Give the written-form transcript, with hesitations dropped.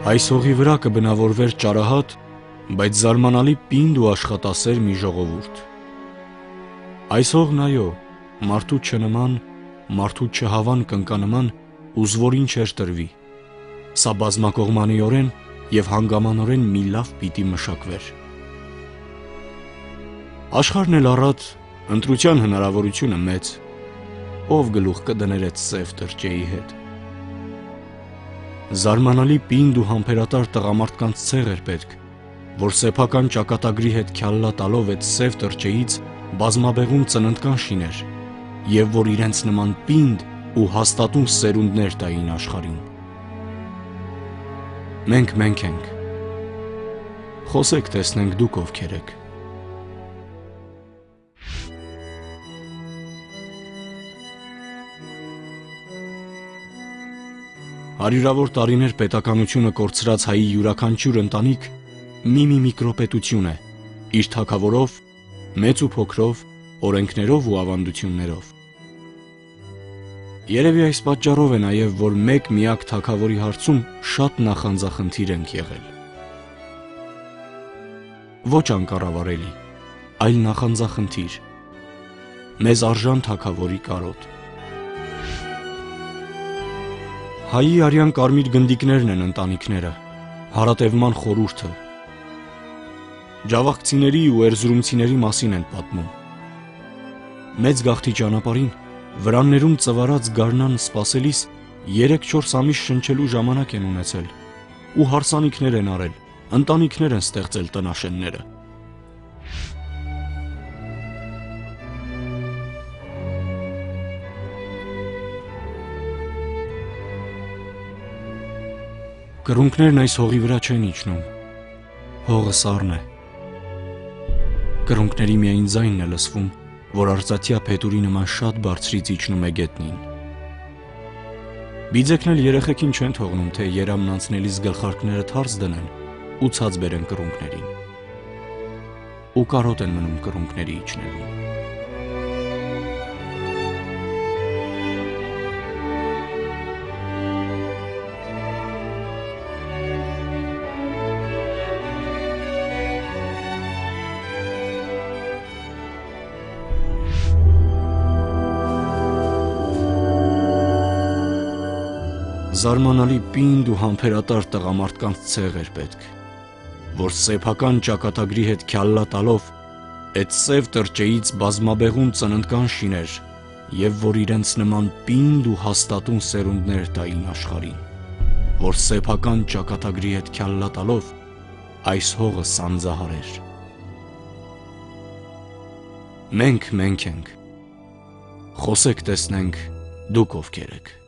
Այս հողի վրա կբնավորվեր ճարահատ, բայց զարմանալի պինդ ու աշխատասեր մի ժողովուրդ։ Այս հողն այո, մարդու չնման, մարդու չհավան կնկանման ուզվորին չէր տրվի։ Սա բազմակողմանիորեն և հանգամանորեն մի լավ պիտի մշակվեր։ Աշխարհն էլ առատ, ընտրության հնարավորությունը մեծ, ով գլուխ կդներ այդ սև տրճեի հետ։ Զարմանալի պինդ ու համբերատար տղամարդկանց ցեղ էր պետք, որ սեփական ճակատագրի հետ քյալլա տալով այդ սև տրճեից բազմաբեղուն ծննդկան շիներ և որ իրենց նման պինդ ու հաստատուն սերունդներ տային աշխարհին։ Մենք ենք, խոսեք տեսնենք դուք ովքեր եք։ Հարյուրավոր տարիներ պետականությունը կորցրած հայի յուրաքանչյուր ընտանիք մի միկրոպետություն է, իր թագավորով, մեծ ու փոքրով, օրենքներով ու ավանդություններով։ Երևի այս պատճառով է նաև, որ մեկ միակ թագավորի հարցում շատ նախանձախնդիր ենք եղել։ Ոչ անկառավարելի, այլ նախանձախնդիր։ Մեզ արժան թագավորի կարոտ։ Հայի արյան կարմիր գնդիկներն են ընտանիքները, հարատևման խորհուրդը։ Ջավախքցիների ու էրզրումցիների մասին են պատմում։ Մեծ գաղթի ճանապարհին վրաններում ծվարած գարնան սպասելիս 3-4 ամիս շնչելու ժամանակ են ունեցել ու հարսանիքներ են արել, ընտանիքներ են ստեղծել տնաշենները։ Կռունկներն այս հողի վրա չեն իջնում, հողը սառն է։ Կռունկների միայն ձայնն է լսվում, որ արծաթյա փետուրի նման շատ բարձրից իջնում է գետնին։ Բիձեկն էլ երեխեքին չեն թողնում, թե երամն անցնելիս գլխարկները թարս դնեն ու ցած բերեն կռունկներին։ Ու կարոտ են մնում կռունկների իջնելուն։ Զարմանալի պինդ ու համբերատար տղամարդկանց ցեղ էր պետք, որ սեփական ճակատագրի հետ քյալլա տալով այդ սև տրճեից բազմաբեղուն ծննդկան շիներ և որ իրենց նման պինդ ու հաստատուն սերունդներ տային աշխարհին, որ սեփական ճակատագրի հետ քյալլա տալով այս հողը սանձահարեր։ Մենք ենք, խոսեք տեսնենք դուք ովքեր եք։